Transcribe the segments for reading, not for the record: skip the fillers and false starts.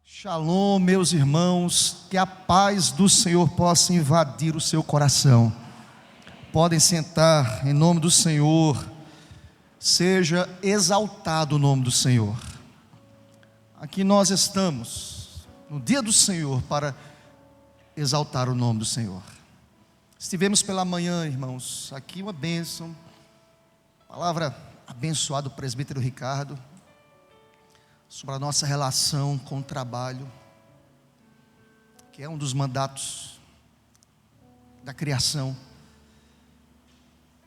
Shalom, meus irmãos, que a paz do Senhor possa invadir o seu coração. Podem sentar, em nome do Senhor. Seja exaltado o nome do Senhor. Aqui nós estamos, no dia do Senhor, para exaltar o nome do Senhor. Estivemos pela manhã, irmãos, aqui uma bênção, palavra abençoada do presbítero Ricardo, sobre a nossa relação com o trabalho, que é um dos mandatos da criação,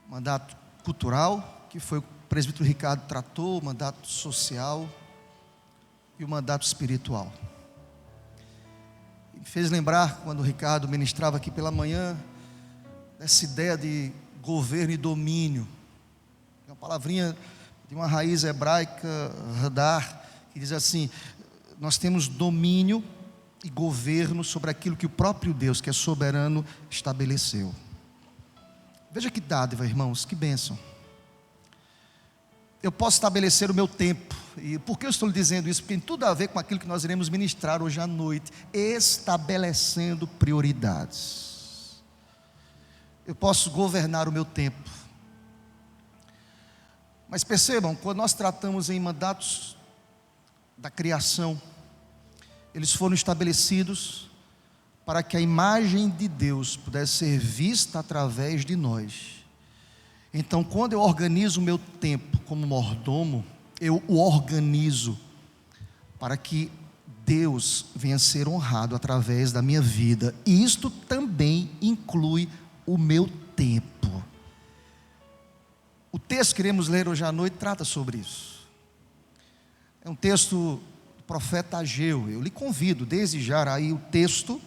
mandato cultural, que foi o presbítero Ricardo tratou, o mandato social e o mandato espiritual. Me fez lembrar, quando o Ricardo ministrava aqui pela manhã, dessa ideia de governo e domínio, uma palavrinha de uma raiz hebraica, radar, que diz assim: nós temos domínio e governo sobre aquilo que o próprio Deus, que é soberano, estabeleceu. Veja que dádiva, irmãos, que bênção. Eu posso estabelecer o meu tempo. E por que eu estou lhe dizendo isso? Porque tem tudo a ver com aquilo que nós iremos ministrar hoje à noite, estabelecendo prioridades. Eu posso governar o meu tempo. Mas percebam, quando nós tratamos em mandatos da criação, eles foram estabelecidos para que a imagem de Deus pudesse ser vista através de nós. Então, quando eu organizo o meu tempo como mordomo, eu o organizo para que Deus venha a ser honrado através da minha vida, e isto também inclui o meu tempo. O texto que iremos ler hoje à noite trata sobre isso. É um texto do profeta Ageu. Eu lhe convido desde já aí o texto,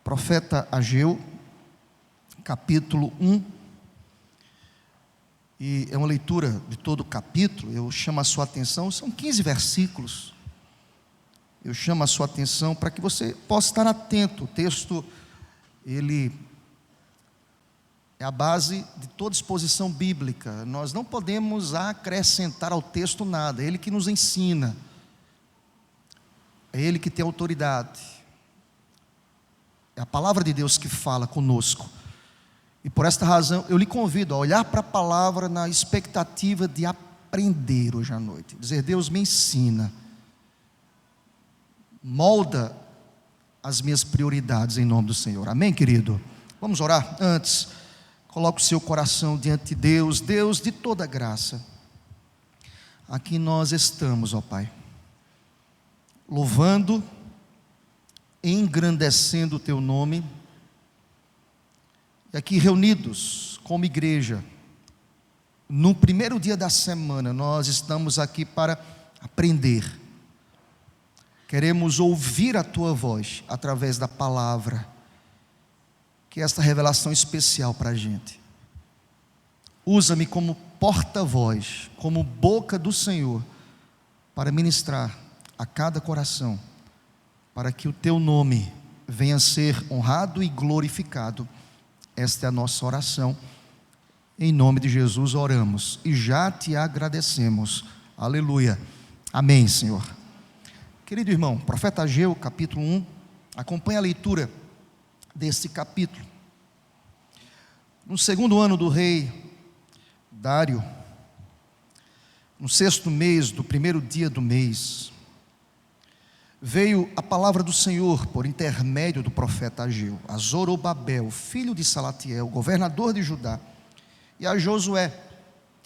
profeta Ageu, capítulo 1. E é uma leitura de todo o capítulo. Eu chamo a sua atenção, são 15 versículos. Eu chamo a sua atenção para que você possa estar atento. O texto, ele é a base de toda exposição bíblica. Nós não podemos acrescentar ao texto nada. É Ele que nos ensina. É Ele que tem autoridade. É a palavra de Deus que fala conosco. E por esta razão, eu lhe convido a olhar para a palavra na expectativa de aprender hoje à noite. Dizer: Deus, me ensina. Molda as minhas prioridades em nome do Senhor. Amém, querido? Vamos orar antes. Coloque o seu coração diante de Deus, Deus de toda graça. Aqui nós estamos, ó Pai, louvando, engrandecendo o Teu nome, e aqui reunidos como igreja, no primeiro dia da semana, nós estamos aqui para aprender. Queremos ouvir a Tua voz através da palavra, que é esta revelação especial para a gente. Usa-me como porta-voz, como boca do Senhor, para ministrar a cada coração, para que o Teu nome venha a ser honrado e glorificado. Esta é a nossa oração. Em nome de Jesus oramos e já Te agradecemos. Aleluia. Amém, Senhor. Querido irmão, profeta Ageu, capítulo 1, acompanhe a leitura desse capítulo. No segundo ano do rei Dário, no 6º mês do primeiro dia do mês, veio a palavra do Senhor por intermédio do profeta Ageu a Zorobabel, filho de Salatiel, governador de Judá, e a Josué,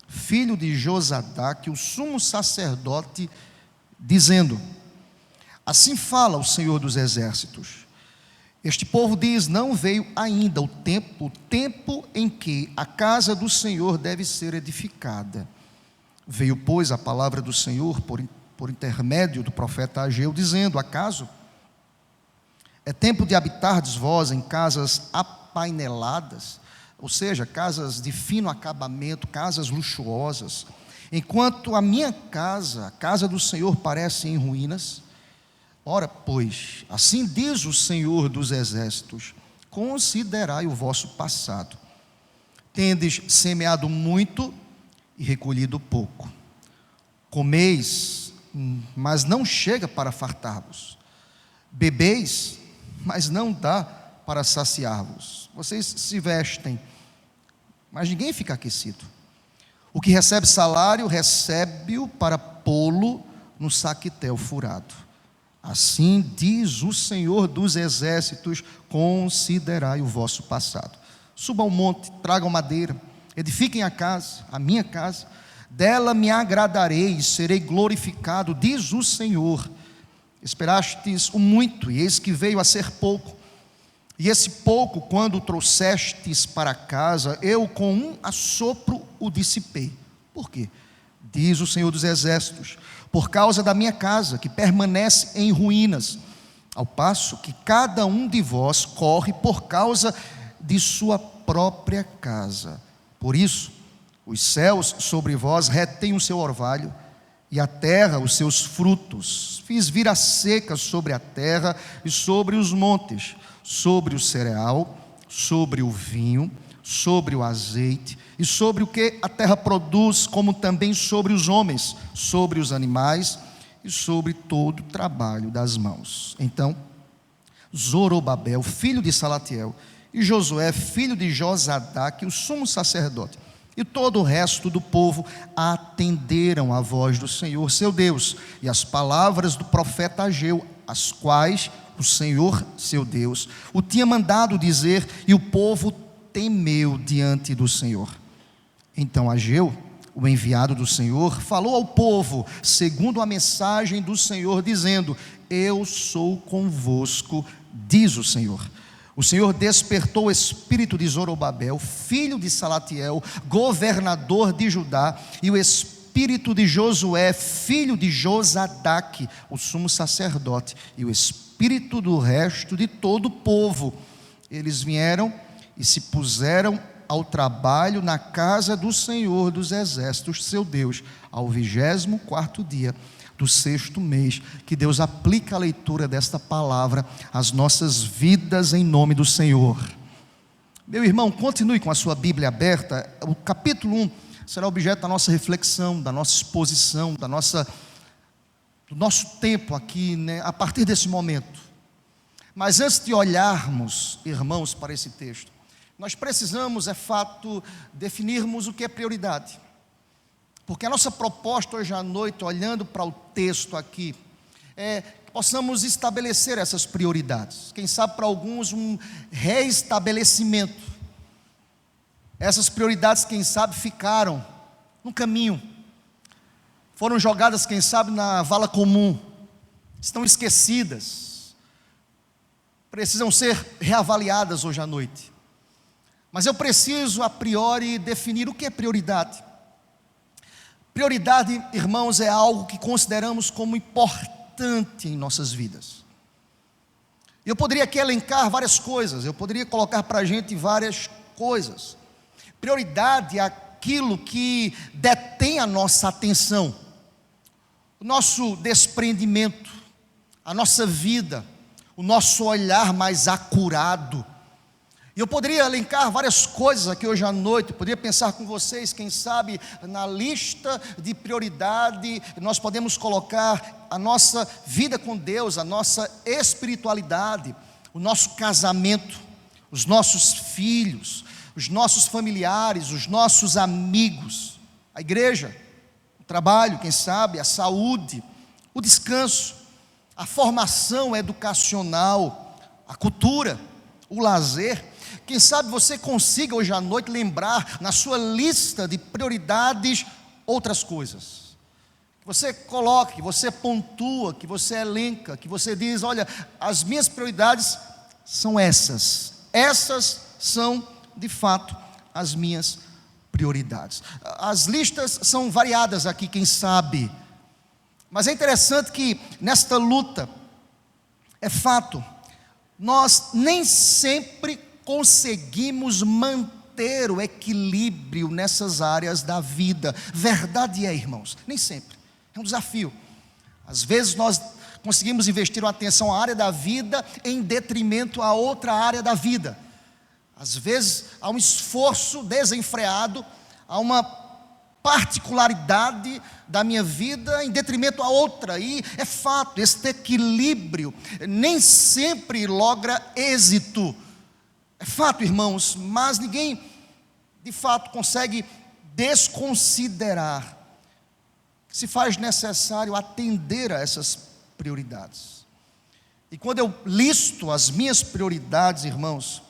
filho de Josadaque, o sumo sacerdote, dizendo: assim fala o Senhor dos exércitos. Este povo diz: não veio ainda o tempo em que a casa do Senhor deve ser edificada. Veio, pois, a palavra do Senhor por intermédio do profeta Ageu, dizendo: acaso é tempo de habitardes vós em casas apaineladas, ou seja, casas de fino acabamento, casas luxuosas, enquanto a minha casa, a casa do Senhor, parece em ruínas? Ora, pois, assim diz o Senhor dos exércitos: considerai o vosso passado. Tendes semeado muito e recolhido pouco. Comeis mas não chega para fartar-vos. Bebeis, mas não dá para saciar-vos. Vocês se vestem, mas ninguém fica aquecido. O que recebe salário, recebe-o para pô-lo no saquetel furado. Assim diz o Senhor dos Exércitos: considerai o vosso passado. Subam ao monte, tragam madeira, edifiquem a minha casa, dela me agradarei e serei glorificado, diz o Senhor. Esperastes o muito, e eis que veio a ser pouco. E esse pouco, quando o trouxestes para casa, eu com um assopro o dissipei. Por quê? Diz o Senhor dos Exércitos: por causa da minha casa, que permanece em ruínas, ao passo que cada um de vós corre por causa de sua própria casa. Por isso, os céus sobre vós retêm o seu orvalho, e a terra os seus frutos. Fiz vir a seca sobre a terra e sobre os montes, sobre o cereal, sobre o vinho, sobre o azeite, e sobre o que a terra produz, como também sobre os homens, sobre os animais, e sobre todo o trabalho das mãos. Então, Zorobabel, filho de Salatiel, e Josué, filho de Josadaque, o sumo sacerdote, e todo o resto do povo atenderam à voz do Senhor seu Deus e às palavras do profeta Ageu, as quais o Senhor seu Deus o tinha mandado dizer, e o povo temeu diante do Senhor. Então Ageu, o enviado do Senhor, falou ao povo segundo a mensagem do Senhor, dizendo: eu sou convosco, diz o Senhor. O Senhor despertou o espírito de Zorobabel, filho de Salatiel, governador de Judá, e o espírito de Josué, filho de Josadaque, o sumo sacerdote, e o espírito do resto de todo o povo. Eles vieram e se puseram ao trabalho na casa do Senhor dos Exércitos, seu Deus, ao 24º dia do 6º mês. Que Deus aplique a leitura desta palavra às nossas vidas, em nome do Senhor. Meu irmão, continue com a sua Bíblia aberta. O capítulo 1 será objeto da nossa reflexão, da nossa exposição, do nosso tempo aqui, né, a partir desse momento. Mas antes de olharmos, irmãos, para esse texto, nós precisamos, é fato, definirmos o que é prioridade. Porque a nossa proposta hoje à noite, olhando para o texto aqui, é que possamos estabelecer essas prioridades. Quem sabe para alguns um reestabelecimento. Essas prioridades, quem sabe, ficaram no caminho. Foram jogadas, quem sabe, na vala comum. Estão esquecidas. Precisam ser reavaliadas hoje à noite. Mas eu preciso, a priori, definir o que é prioridade. Prioridade, irmãos, é algo que consideramos como importante em nossas vidas. Eu poderia aqui elencar várias coisas, eu poderia colocar para a gente várias coisas. Prioridade é aquilo que detém a nossa atenção, o nosso desprendimento, a nossa vida, o nosso olhar mais acurado. E eu poderia elencar várias coisas aqui hoje à noite, eu poderia pensar com vocês, quem sabe, na lista de prioridade, nós podemos colocar a nossa vida com Deus, a nossa espiritualidade, o nosso casamento, os nossos filhos, os nossos familiares, os nossos amigos, a igreja, o trabalho, quem sabe, a saúde, o descanso, a formação educacional, a cultura, o lazer. Quem sabe você consiga hoje à noite lembrar na sua lista de prioridades outras coisas. Que você coloque, que você pontua, que você elenca, que você diz: olha, as minhas prioridades são essas. Essas são, de fato, as minhas prioridades. As listas são variadas aqui, quem sabe. Mas é interessante que nesta luta, é fato, nós nem sempre conseguimos manter o equilíbrio nessas áreas da vida. Verdade é, irmãos, nem sempre. É um desafio. Às vezes nós conseguimos investir uma atenção à área da vida em detrimento a outra área da vida. Às vezes há um esforço desenfreado, há uma particularidade da minha vida em detrimento a outra. E é fato, esse equilíbrio nem sempre logra êxito. É fato, irmãos, mas ninguém de fato consegue desconsiderar que se faz necessário atender a essas prioridades. E quando eu listo as minhas prioridades, irmãos,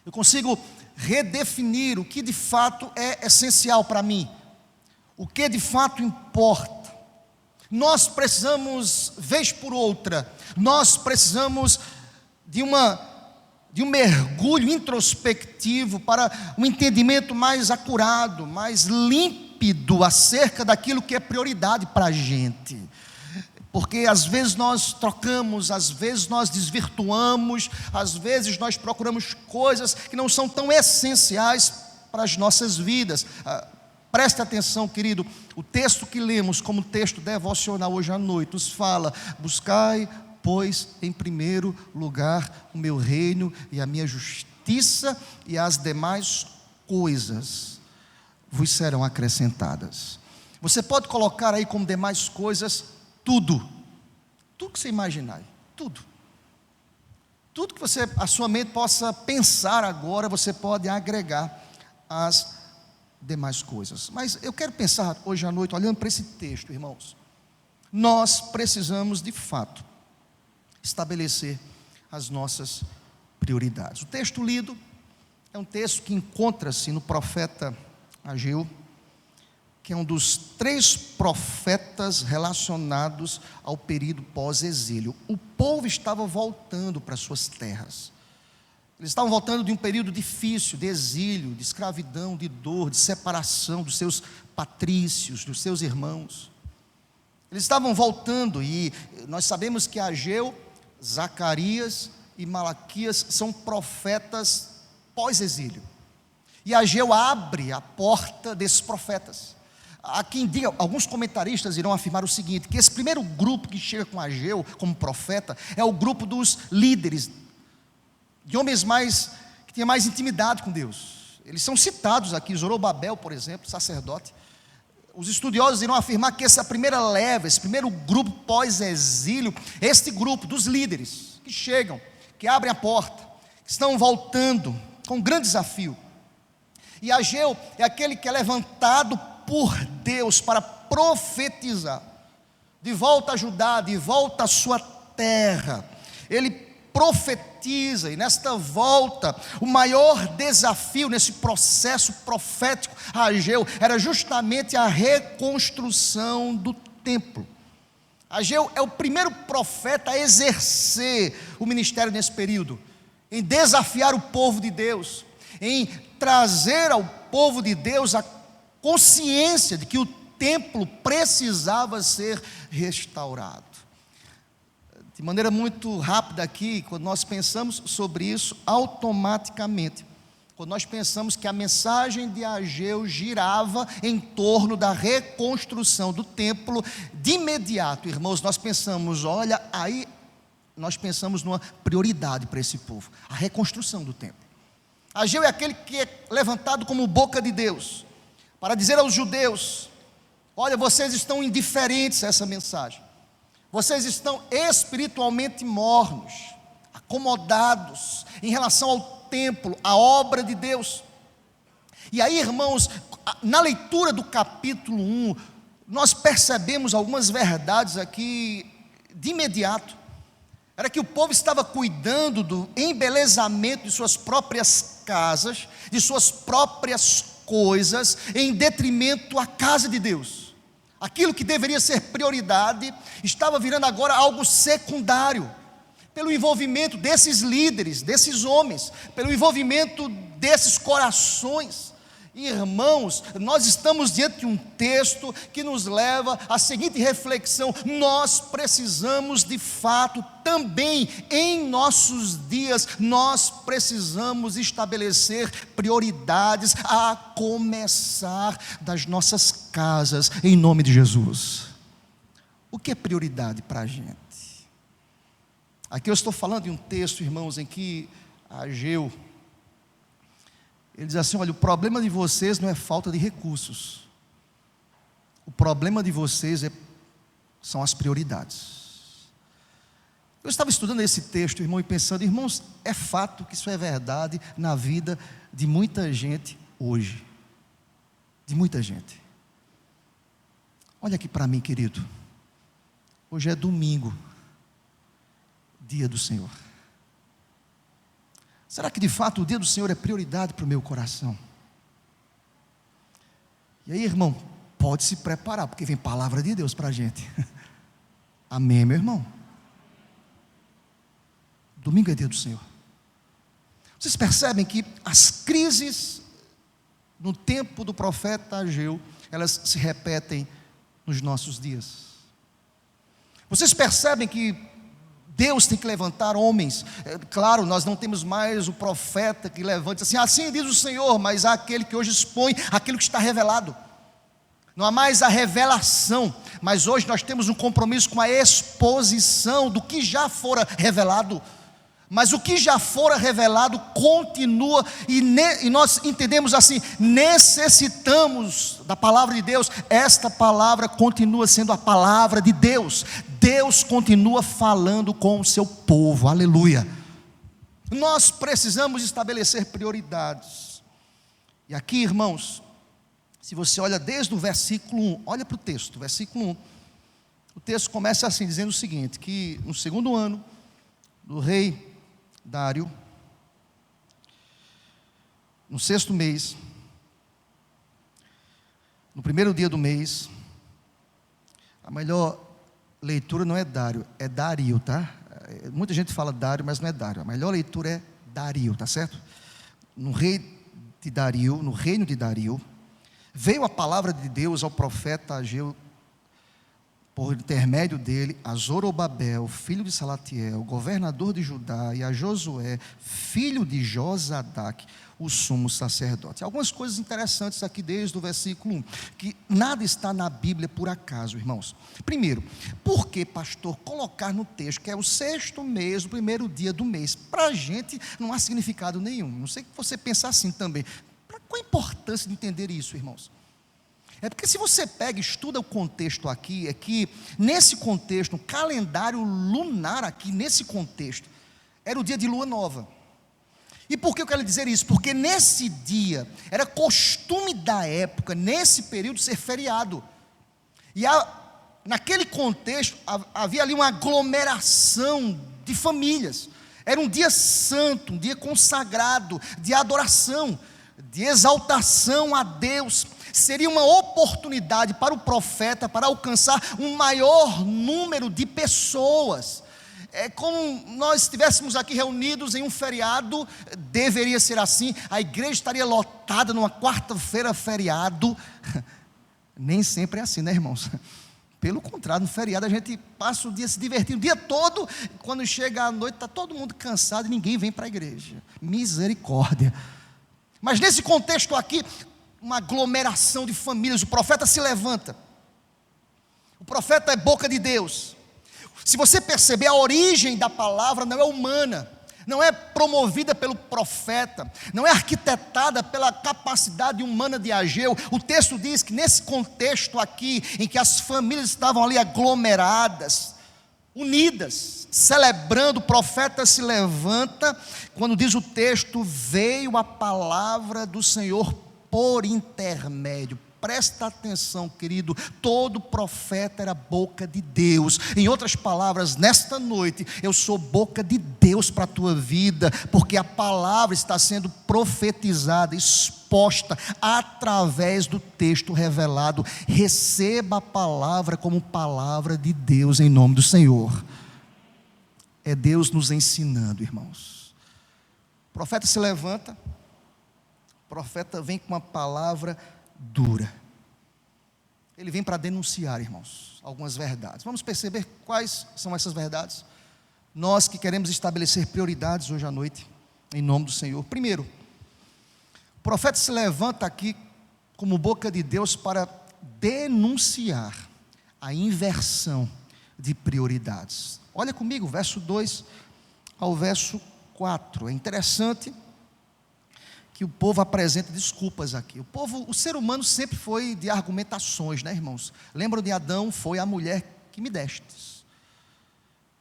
eu consigo redefinir o que de fato é essencial para mim, o que de fato importa. Nós precisamos, vez por outra, nós precisamos de um mergulho introspectivo para um entendimento mais acurado, mais límpido acerca daquilo que é prioridade para a gente. Porque às vezes nós trocamos, às vezes nós desvirtuamos, às vezes nós procuramos coisas que não são tão essenciais para as nossas vidas. Preste atenção, querido, o texto que lemos como texto devocional hoje à noite nos fala: buscai, pois, em primeiro lugar o meu reino e a minha justiça, e as demais coisas vos serão acrescentadas. Você pode colocar aí como demais coisas tudo que você imaginar, tudo que a sua mente possa pensar agora, você pode agregar as demais coisas. Mas eu quero pensar hoje à noite, olhando para esse texto, irmãos, nós precisamos de fato estabelecer as nossas prioridades. O texto lido é um texto que encontra-se no profeta Ageu, que é um dos 3 profetas relacionados ao período pós-exílio. O povo estava voltando para suas terras. Eles estavam voltando de um período difícil, de exílio, de escravidão, de dor, de separação dos seus patrícios, dos seus irmãos. Eles estavam voltando, e nós sabemos que Ageu, Zacarias e Malaquias são profetas pós-exílio. E Ageu abre a porta desses profetas. Há quem diga, alguns comentaristas irão afirmar o seguinte: que esse primeiro grupo que chega com Ageu como profeta é o grupo dos líderes, de homens que tinham mais intimidade com Deus. Eles são citados aqui, Zorobabel, por exemplo, sacerdote. Os estudiosos irão afirmar que essa primeira leva, esse primeiro grupo pós-exílio, este grupo dos líderes que chegam, que abrem a porta, que estão voltando com um grande desafio. E Ageu é aquele que é levantado por Deus para profetizar de volta a Judá, de volta à sua terra. Ele profetiza, e nesta volta, o maior desafio nesse processo profético a Ageu era justamente a reconstrução do templo. Ageu é o primeiro profeta a exercer o ministério nesse período, em desafiar o povo de Deus, em trazer ao povo de Deus a consciência de que o templo precisava ser restaurado. De maneira muito rápida aqui, quando nós pensamos sobre isso, automaticamente, quando nós pensamos que a mensagem de Ageu girava em torno da reconstrução do templo, de imediato, irmãos, nós pensamos, olha, aí nós pensamos numa prioridade para esse povo, a reconstrução do templo. Ageu é aquele que é levantado como boca de Deus, para dizer aos judeus: olha, vocês estão indiferentes a essa mensagem, vocês estão espiritualmente mornos, acomodados em relação ao templo, à obra de Deus. E aí, irmãos, na leitura do capítulo 1, nós percebemos algumas verdades aqui de imediato. Era que o povo estava cuidando do embelezamento de suas próprias casas, de suas próprias coisas, em detrimento à casa de Deus. Aquilo que deveria ser prioridade estava virando agora algo secundário, pelo envolvimento desses líderes, desses homens, pelo envolvimento desses corações. Irmãos, nós estamos diante de um texto que nos leva à seguinte reflexão: nós precisamos de fato também, em nossos dias, nós precisamos estabelecer prioridades, a começar das nossas casas, em nome de Jesus. O que é prioridade para a gente? Aqui eu estou falando de um texto, irmãos, em que Ageu, ele diz assim: olha, o problema de vocês não é falta de recursos, O problema de vocês são as prioridades. Eu estava estudando esse texto, irmão, e pensando, irmãos, é fato que isso é verdade na vida de muita gente hoje. De muita gente. Olha aqui para mim, querido. Hoje é domingo, dia do Senhor. Será que de fato o dia do Senhor é prioridade para o meu coração? E aí, irmão, pode se preparar, porque vem palavra de Deus para a gente. Amém, meu irmão? Domingo é dia do Senhor. Vocês percebem que as crises no tempo do profeta Ageu, elas se repetem nos nossos dias. Vocês percebem que Deus tem que levantar homens. Claro, nós não temos mais o profeta que levanta assim diz o Senhor, mas há aquele que hoje expõe aquilo que está revelado. Não há mais a revelação, mas hoje nós temos um compromisso com a exposição do que já fora revelado. Mas o que já fora revelado continua, e nós entendemos assim, necessitamos da palavra de Deus. Esta palavra continua sendo a palavra de Deus. Deus continua falando com o seu povo, aleluia. Nós precisamos estabelecer prioridades. E aqui, irmãos, se você olha desde o versículo 1, olha para o texto, versículo 1. O texto começa assim, dizendo o seguinte, que no segundo ano do rei Dário, no sexto mês, no primeiro dia do mês, a melhor leitura não é Dário, é Dario, tá? Muita gente fala Dário, mas não é Dário. A melhor leitura é Dario, tá certo? No reino de Dario, veio a palavra de Deus ao profeta Ageu, por intermédio dele, a Zorobabel, filho de Salatiel, governador de Judá, e a Josué, filho de Josadaque, o sumo sacerdote. Algumas coisas interessantes aqui desde o versículo 1, que nada está na Bíblia por acaso, irmãos. Primeiro, por que, pastor, colocar no texto que é o sexto mês, o primeiro dia do mês? Para a gente não há significado nenhum. Não sei que você pensa assim também. Qual a importância de entender isso, irmãos? É porque se você pega e estuda o contexto aqui, é que nesse contexto, o calendário lunar aqui, nesse contexto, era o dia de lua nova. E por que eu quero dizer isso? Porque nesse dia, era costume da época, nesse período, ser feriado. E naquele contexto, havia ali uma aglomeração de famílias. Era um dia santo, um dia consagrado, de adoração, de exaltação a Deus. Seria uma oportunidade para o profeta para alcançar um maior número de pessoas. É como nós estivéssemos aqui reunidos em um feriado, deveria ser assim, a igreja estaria lotada numa quarta-feira feriado. Nem sempre é assim, né, irmãos? Pelo contrário, no feriado a gente passa o dia se divertindo o dia todo, quando chega a noite está todo mundo cansado e ninguém vem para a igreja. Misericórdia. Mas nesse contexto aqui, uma aglomeração de famílias, o profeta se levanta. O profeta é boca de Deus. Se você perceber, a origem da palavra não é humana, não é promovida pelo profeta, não é arquitetada pela capacidade humana de Ageu. O texto diz que nesse contexto aqui, em que as famílias estavam ali aglomeradas, unidas, celebrando, o profeta se levanta. Quando diz o texto, veio a palavra do Senhor por intermédio. Presta atenção, querido, todo profeta era boca de Deus. Em outras palavras, nesta noite, eu sou boca de Deus para a tua vida, porque a palavra está sendo profetizada, exposta através do texto revelado. Receba a palavra como palavra de Deus em nome do Senhor. É Deus nos ensinando, irmãos. O profeta se levanta, o profeta vem com uma palavra dura. Ele vem para denunciar, irmãos, algumas verdades. Vamos perceber quais são essas verdades? Nós que queremos estabelecer prioridades hoje à noite, em nome do Senhor. Primeiro, o profeta se levanta aqui como boca de Deus para denunciar a inversão de prioridades. Olha comigo, verso 2 ao verso 4. É interessante que o povo apresenta desculpas aqui. O ser humano sempre foi de argumentações, né, irmãos? Lembram de Adão? Foi a mulher que me destes.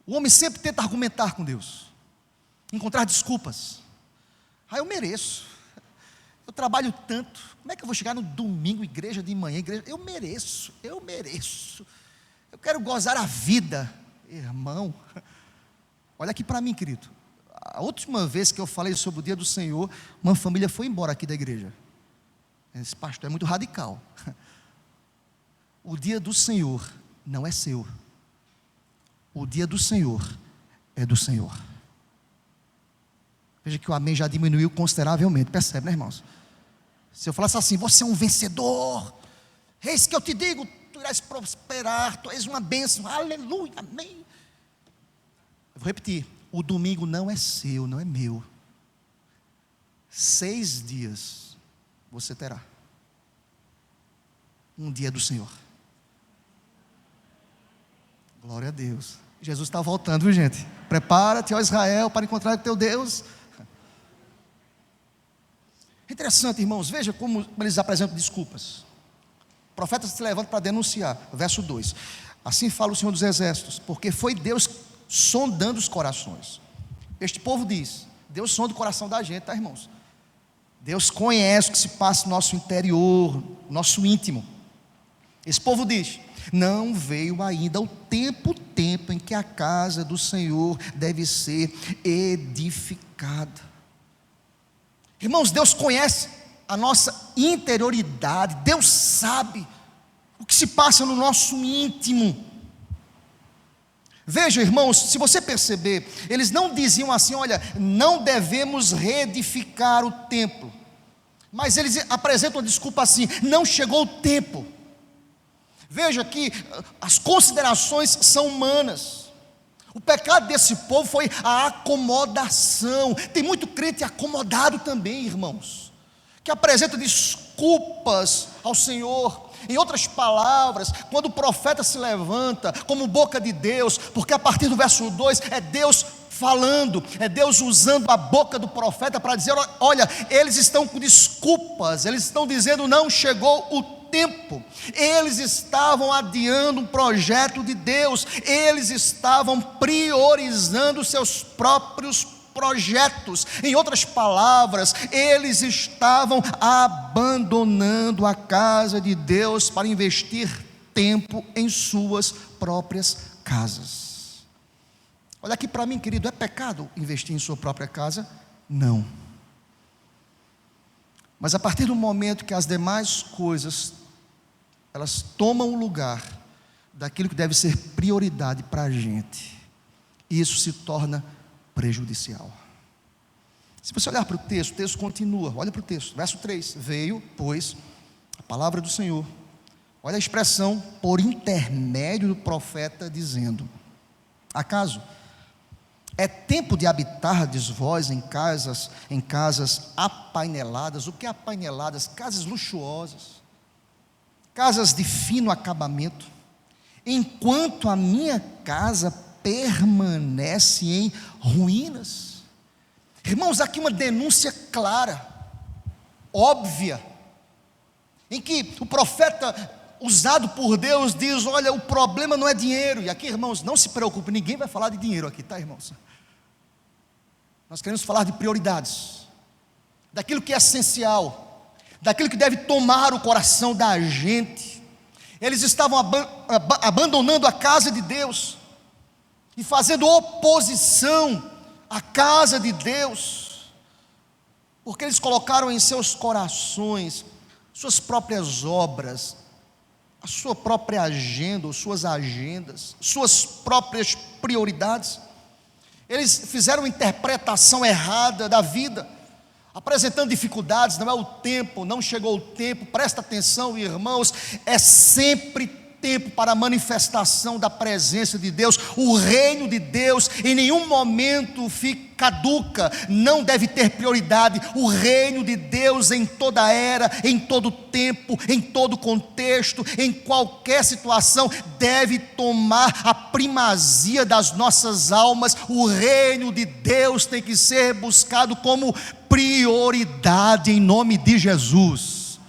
O homem sempre tenta argumentar com Deus, encontrar desculpas. Eu mereço. Eu trabalho tanto. Como é que eu vou chegar no domingo, igreja de manhã, igreja? Eu mereço. Eu quero gozar a vida. Irmão, olha aqui para mim, querido. A última vez que eu falei sobre o dia do Senhor, uma família foi embora aqui da igreja. Esse pastor é muito radical. O dia do Senhor não é seu. O dia do Senhor é do Senhor. Veja que o amém já diminuiu consideravelmente. Percebe, né, irmãos? Se eu falasse assim, você é um vencedor, eis que eu te digo, tu irás prosperar, tu és uma bênção, aleluia, amém. Eu vou repetir. O domingo não é seu, não é meu. 6 dias você terá. Um dia do Senhor. Glória a Deus. Jesus está voltando, viu, gente? Prepara-te, ó Israel, para encontrar o teu Deus. É interessante, irmãos, veja como eles apresentam desculpas. O profeta se levanta para denunciar. Verso 2. Assim fala o Senhor dos Exércitos, porque foi Deus sondando os corações. Este povo diz, Deus sonda o coração da gente, tá, irmãos? Deus conhece o que se passa no nosso interior, nosso íntimo. Esse povo diz, não veio ainda o tempo em que a casa do Senhor deve ser edificada. Irmãos, Deus conhece a nossa interioridade, Deus sabe o que se passa no nosso íntimo. Veja, irmãos, se você perceber, eles não diziam assim, olha, não devemos reedificar o templo, mas eles apresentam a desculpa assim, não chegou o tempo. Veja que as considerações são humanas. O pecado desse povo foi a acomodação. Tem muito crente acomodado também, irmãos, que apresenta desculpas ao Senhor. Em outras palavras, quando o profeta se levanta como boca de Deus, porque a partir do verso 2 é Deus falando, é Deus usando a boca do profeta para dizer, olha, eles estão com desculpas, eles estão dizendo não chegou o tempo, eles estavam adiando um projeto de Deus, eles estavam priorizando seus próprios projetos. Em outras palavras, eles estavam abandonando a casa de Deus para investir tempo em suas próprias casas. Olha aqui para mim, querido, é pecado investir em sua própria casa? Não. Mas a partir do momento que as demais coisas elas tomam o lugar daquilo que deve ser prioridade para a gente, isso se torna prejudicial. Se você olhar para o texto continua, olha para o texto, verso 3, veio, pois, a palavra do Senhor, olha a expressão, por intermédio do profeta, dizendo, acaso é tempo de habitardes vós em casas apaineladas? O que é apaineladas? Casas luxuosas, casas de fino acabamento, enquanto a minha casa permanece em ruínas. Irmãos, aqui uma denúncia clara, óbvia, em que o profeta usado por Deus diz, olha, o problema não é dinheiro. E aqui, irmãos, não se preocupe, ninguém vai falar de dinheiro aqui, tá, irmãos? Nós queremos falar de prioridades, daquilo que é essencial, daquilo que deve tomar o coração da gente. Eles estavam abandonando a casa de Deus e fazendo oposição à casa de Deus, porque eles colocaram em seus corações suas próprias obras, a sua própria agenda, ou suas agendas, suas próprias prioridades. Eles fizeram uma interpretação errada da vida, apresentando dificuldades. Não é o tempo, não chegou o tempo. Presta atenção, irmãos, é sempre tempo para a manifestação da presença de Deus. O reino de Deus em nenhum momento fica caduca, não deve ter prioridade. O reino de Deus em toda era, em todo tempo, em todo contexto, em qualquer situação, deve tomar a primazia das nossas almas. O reino de Deus tem que ser buscado como prioridade em nome de Jesus.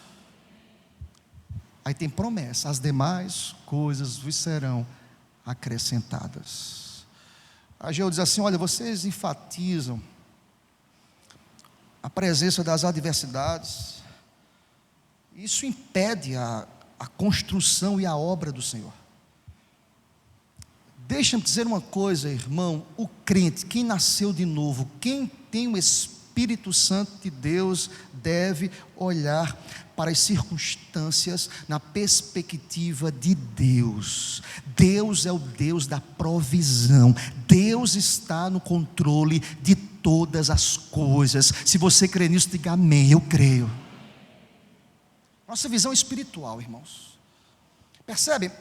Aí tem promessa: as demais coisas vos serão acrescentadas. Ageu diz assim: olha, vocês enfatizam a presença das adversidades, isso impede a construção e a obra do Senhor. Deixa-me dizer uma coisa, irmão: o crente, quem nasceu de novo, quem tem o Espírito Santo de Deus, deve olhar para as circunstâncias na perspectiva de Deus. Deus é o Deus da provisão. Deus está no controle de todas as coisas. Se você crê nisso, diga amém. Eu creio. Nossa visão espiritual, irmãos. Percebe?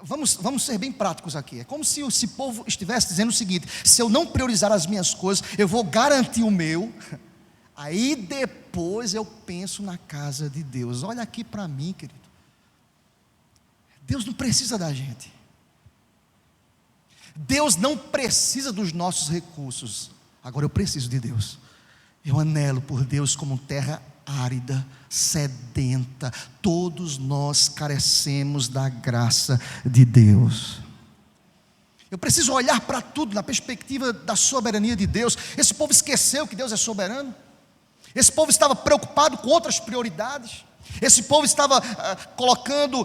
Vamos ser bem práticos aqui. É como se esse povo estivesse dizendo o seguinte: se eu não priorizar as minhas coisas, eu vou garantir o meu, aí depois eu penso na casa de Deus. Olha aqui para mim, querido. Deus não precisa da gente. Deus não precisa dos nossos recursos. Agora eu preciso de Deus. Eu anelo por Deus como terra árida, sedenta. Todos nós carecemos da graça de Deus. Eu preciso olhar para tudo na perspectiva da soberania de Deus. Esse povo esqueceu que Deus é soberano. Esse povo estava preocupado com outras prioridades. Esse povo estava colocando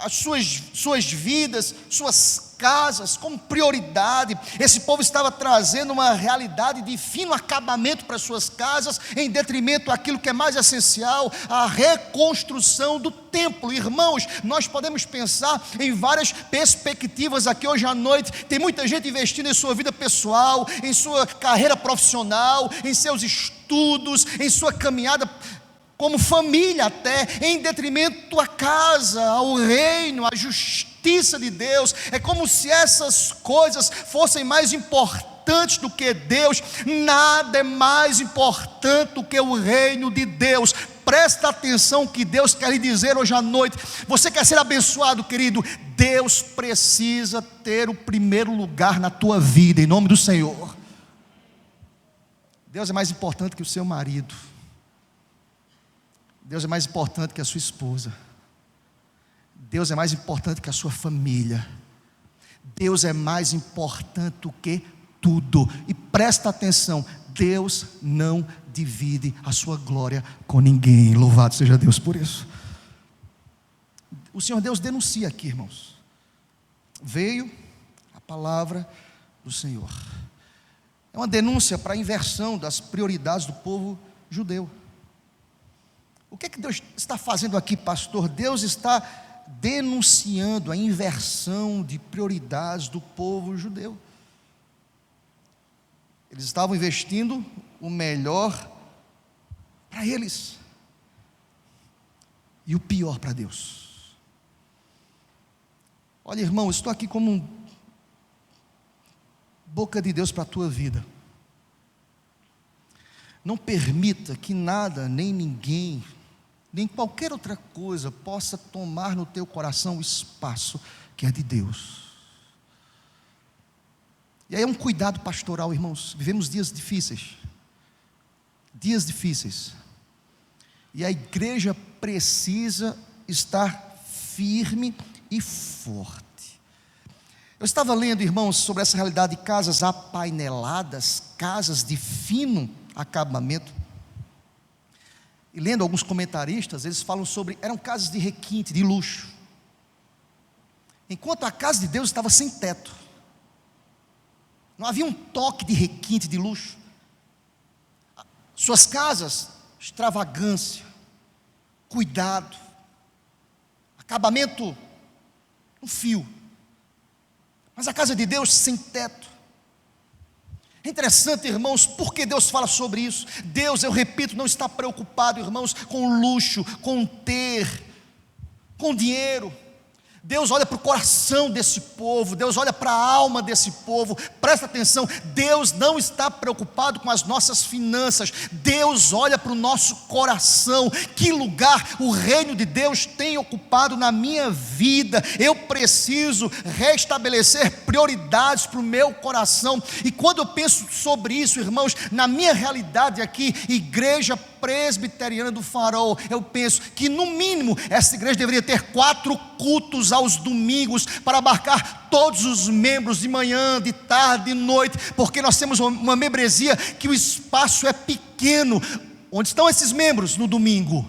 as suas vidas, suas casas como prioridade. Esse povo estava trazendo uma realidade de fino acabamento para as suas casas, em detrimento daquilo que é mais essencial, a reconstrução do templo. Irmãos, nós podemos pensar em várias perspectivas aqui hoje à noite. Tem muita gente investindo em sua vida pessoal, em sua carreira profissional, em seus estudos, em sua caminhada como família até, em detrimento à casa, ao reino, à justiça de Deus. É como se essas coisas fossem mais importantes do que Deus. Nada é mais importante do que o reino de Deus. Presta atenção que Deus quer lhe dizer hoje à noite. Você quer ser abençoado, querido? Deus precisa ter o primeiro lugar na tua vida, em nome do Senhor. Deus é mais importante que o seu marido. Deus é mais importante que a sua esposa. Deus é mais importante que a sua família. Deus é mais importante do que tudo. E presta atenção: Deus não divide a sua glória com ninguém. Louvado seja Deus por isso. O Senhor Deus denuncia aqui, irmãos. Veio a palavra do Senhor. É uma denúncia para a inversão das prioridades do povo judeu. O que é que Deus está fazendo aqui, pastor? Deus está denunciando a inversão de prioridades do povo judeu. Eles estavam investindo o melhor para eles e o pior para Deus. Olha, irmão, eu estou aqui como boca de Deus para a tua vida. Não permita que nada, nem ninguém, nem qualquer outra coisa possa tomar no teu coração o espaço que é de Deus. E aí é um cuidado pastoral, irmãos. Vivemos dias difíceis. Dias difíceis. E a igreja precisa estar firme e forte. Eu estava lendo, irmãos, sobre essa realidade de casas apaineladas, casas de fino acabamento. E lendo alguns comentaristas, eles falam sobre, eram casas de requinte, de luxo. Enquanto a casa de Deus estava sem teto. Não havia um toque de requinte, de luxo. Suas casas, extravagância, cuidado, acabamento no fio. Mas a casa de Deus sem teto. É interessante, irmãos, porque Deus fala sobre isso. Deus, eu repito, não está preocupado, irmãos, com luxo, com ter, com dinheiro. Deus olha para o coração desse povo, Deus olha para a alma desse povo. Presta atenção, Deus não está preocupado com as nossas finanças, Deus olha para o nosso coração. Que lugar o reino de Deus tem ocupado na minha vida? Eu preciso restabelecer prioridades para o meu coração. E quando eu penso sobre isso, irmãos, na minha realidade aqui, Igreja Presbiteriana do Farol, eu penso que no mínimo essa igreja deveria ter 4 cultos aos domingos, para abarcar todos os membros, de manhã, de tarde, de noite, porque nós temos uma membresia que o espaço é pequeno. Onde estão esses membros no domingo?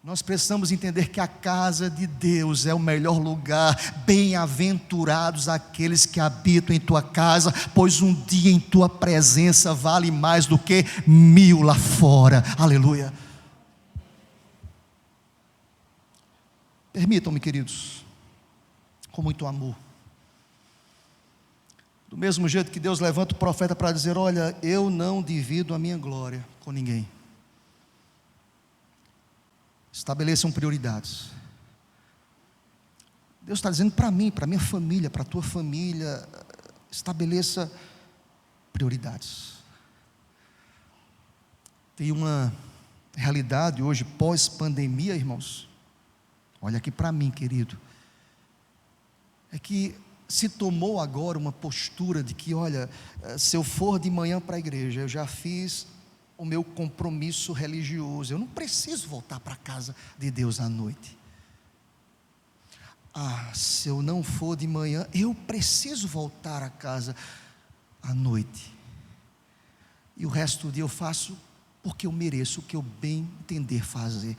Nós precisamos entender que a casa de Deus é o melhor lugar. Bem-aventurados aqueles que habitam em tua casa, pois um dia em tua presença vale mais do que 1000 lá fora. Aleluia. Permitam-me, queridos, com muito amor, do mesmo jeito que Deus levanta o profeta para dizer: olha, eu não divido a minha glória com ninguém. Estabeleçam prioridades. Deus está dizendo para mim, para minha família, para a tua família: estabeleça prioridades. Tem uma realidade hoje, pós-pandemia, irmãos. Olha aqui para mim, querido. É que se tomou agora uma postura de que, olha, se eu for de manhã para a igreja, eu já fiz o meu compromisso religioso, eu não preciso voltar para a casa de Deus à noite. Se eu não for de manhã, eu preciso voltar a casa à noite. E o resto do dia eu faço porque eu mereço, o que eu bem entender fazer.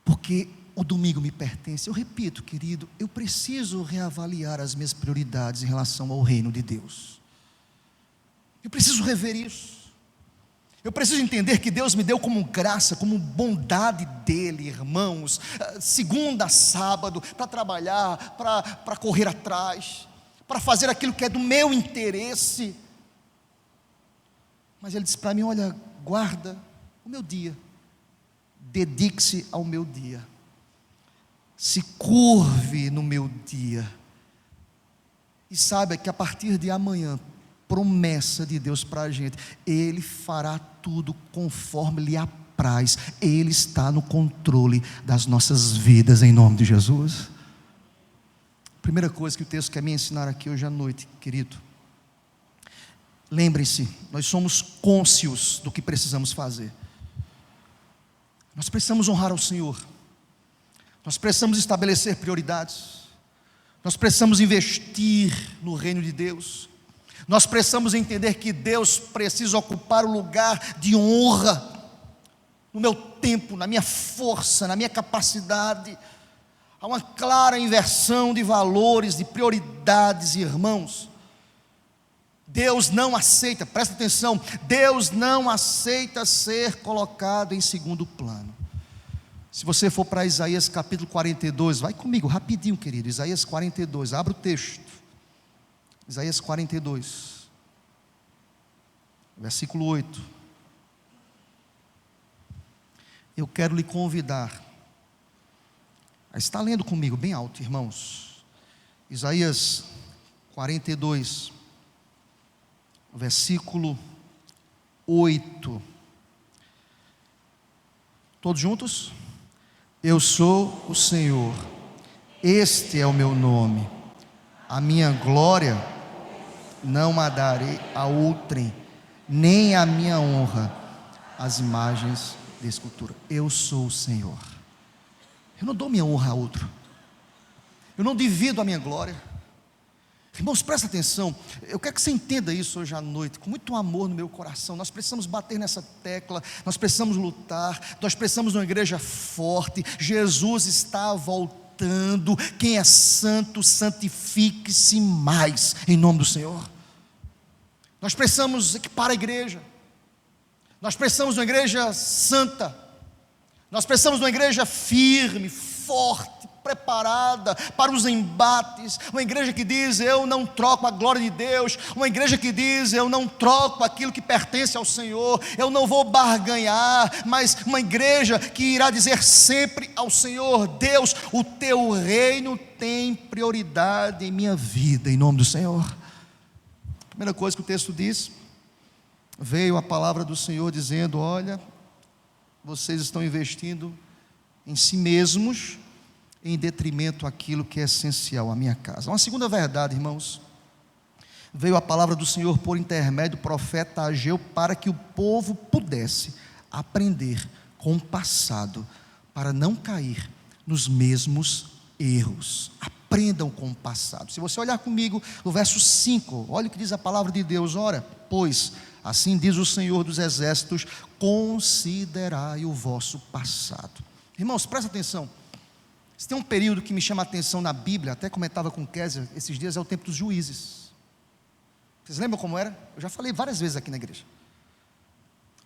Porque o domingo me pertence. Eu repito, querido, eu preciso reavaliar as minhas prioridades em relação ao reino de Deus. Eu preciso rever isso. Eu preciso entender que Deus me deu como graça, como bondade dele, irmãos, segunda a sábado, para trabalhar, para correr atrás, para fazer aquilo que é do meu interesse. Mas ele disse para mim: olha, guarda o meu dia, dedique-se ao meu dia, se curve no meu dia, e saiba que a partir de amanhã, promessa de Deus para a gente, Ele fará tudo conforme lhe apraz. Ele está no controle das nossas vidas, em nome de Jesus. Primeira coisa que o texto quer me ensinar aqui hoje à noite, querido: lembre-se, nós somos cônscios do que precisamos fazer. Nós precisamos honrar ao Senhor, nós precisamos estabelecer prioridades, nós precisamos investir no reino de Deus, nós precisamos entender que Deus precisa ocupar o lugar de honra no meu tempo, na minha força, na minha capacidade. Há uma clara inversão de valores, de prioridades, irmãos. Deus não aceita, presta atenção, Deus não aceita ser colocado em segundo plano. Se você for para Isaías capítulo 42, vai comigo rapidinho, querido. Isaías 42, abra o texto. Isaías 42, versículo 8. Eu quero lhe convidar a estar lendo comigo bem alto, irmãos. Isaías 42, versículo 8. Todos juntos? Eu sou o Senhor, este é o meu nome, a minha glória não a darei a outrem, nem a minha honra às imagens de escultura. Eu sou o Senhor. Eu não dou minha honra a outro, eu não divido a minha glória. Irmãos, presta atenção, eu quero que você entenda isso hoje à noite, com muito amor no meu coração. Nós precisamos bater nessa tecla, nós precisamos lutar, nós precisamos de uma igreja forte. Jesus está voltando. Quem é santo, santifique-se mais, em nome do Senhor. Nós precisamos equipar a igreja, nós precisamos de uma igreja santa, nós precisamos de uma igreja firme, forte, preparada para os embates, uma igreja que diz: eu não troco a glória de Deus, uma igreja que diz: eu não troco aquilo que pertence ao Senhor, eu não vou barganhar, mas uma igreja que irá dizer sempre ao Senhor: Deus, o teu reino tem prioridade em minha vida, em nome do Senhor. Primeira coisa que o texto diz, veio a palavra do Senhor dizendo: olha, vocês estão investindo em si mesmos, em detrimento àquilo que é essencial à minha casa. Uma segunda verdade, irmãos, veio a palavra do Senhor por intermédio do profeta Ageu, para que o povo pudesse aprender com o passado, para não cair nos mesmos erros. Aprendam com o passado. Se você olhar comigo no verso 5, olha o que diz a palavra de Deus: ora, pois, assim diz o Senhor dos exércitos, considerai o vosso passado. Irmãos, presta atenção. Se tem um período que me chama a atenção na Bíblia, até comentava com o Kézia esses dias, é o tempo dos juízes. Vocês lembram como era? Eu já falei várias vezes aqui na igreja.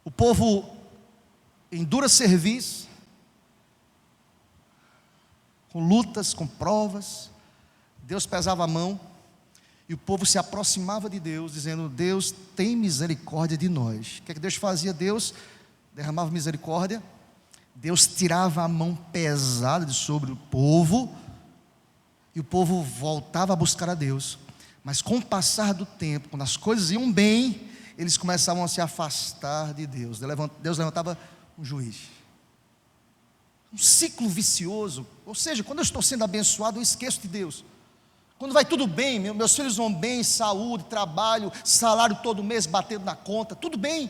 O povo em dura serviço, com lutas, com provas, Deus pesava a mão, e o povo se aproximava de Deus, dizendo: Deus, tem misericórdia de nós. O que é que Deus fazia? Deus derramava misericórdia, Deus tirava a mão pesada de sobre o povo, e o povo voltava a buscar a Deus. Mas com o passar do tempo, quando as coisas iam bem, eles começavam a se afastar de Deus. Deus levantava um juiz. Um ciclo vicioso. Ou seja, quando eu estou sendo abençoado, eu esqueço de Deus. Quando vai tudo bem, meus filhos vão bem, saúde, trabalho, salário todo mês batendo na conta, tudo bem,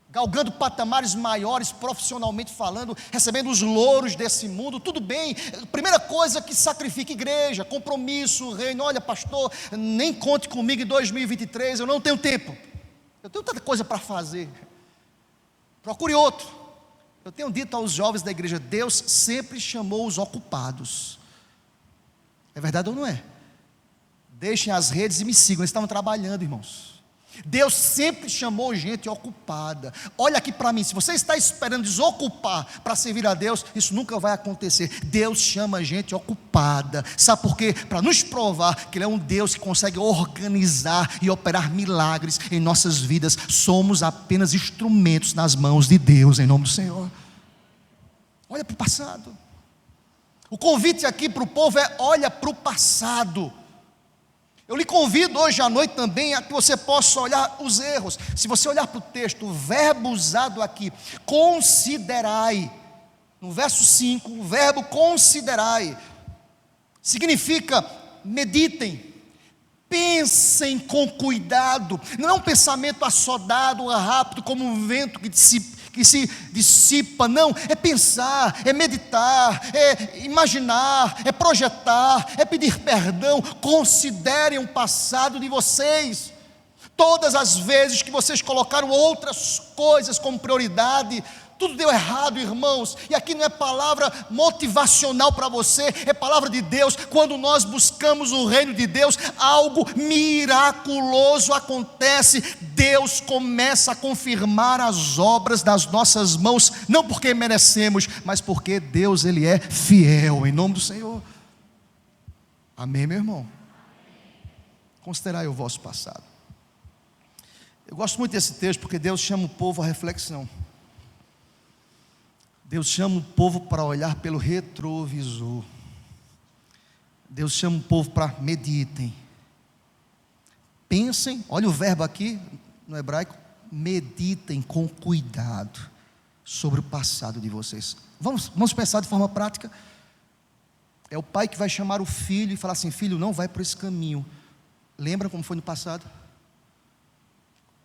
galgando patamares maiores profissionalmente falando, recebendo os louros desse mundo, tudo bem. Primeira coisa que sacrifica: igreja, compromisso, reino. Olha, pastor, nem conte comigo em 2023, eu não tenho tempo, eu tenho tanta coisa para fazer, procure outro. Eu tenho dito aos jovens da igreja: Deus sempre chamou os ocupados. É verdade ou não é? Deixem as redes e me sigam. Eles estavam trabalhando, irmãos. Deus sempre chamou gente ocupada. Olha aqui para mim, se você está esperando desocupar para servir a Deus, isso nunca vai acontecer. Deus chama gente ocupada. Sabe por quê? Para nos provar que Ele é um Deus que consegue organizar e operar milagres em nossas vidas. Somos apenas instrumentos nas mãos de Deus, em nome do Senhor. Olha para o passado. O convite aqui para o povo é: olha para o passado. Eu lhe convido hoje à noite também a que você possa olhar os erros. Se você olhar para o texto, o verbo usado aqui, considerai, no verso 5, o verbo considerai, significa meditem, pensem com cuidado. Não é um pensamento assodado, rápido, como um vento que se dissipa, não, é pensar, é meditar, é imaginar, é projetar, é pedir perdão. Considerem o passado de vocês. Todas as vezes que vocês colocaram outras coisas como prioridade, tudo deu errado, irmãos. E aqui não é palavra motivacional para você, é palavra de Deus. Quando nós buscamos o reino de Deus, algo miraculoso acontece. Deus começa a confirmar as obras das nossas mãos, não porque merecemos, mas porque Deus, Ele é fiel, em nome do Senhor. Amém, meu irmão? Considerai o vosso passado. Eu gosto muito desse texto, porque Deus chama o povo à reflexão. Deus chama o povo para olhar pelo retrovisor. Deus chama o povo para meditem. Pensem, olha o verbo aqui no hebraico, meditem com cuidado sobre o passado de vocês. Vamos pensar de forma prática. É o pai que vai chamar o filho e falar assim: filho, não vai por esse caminho. Lembra como foi no passado?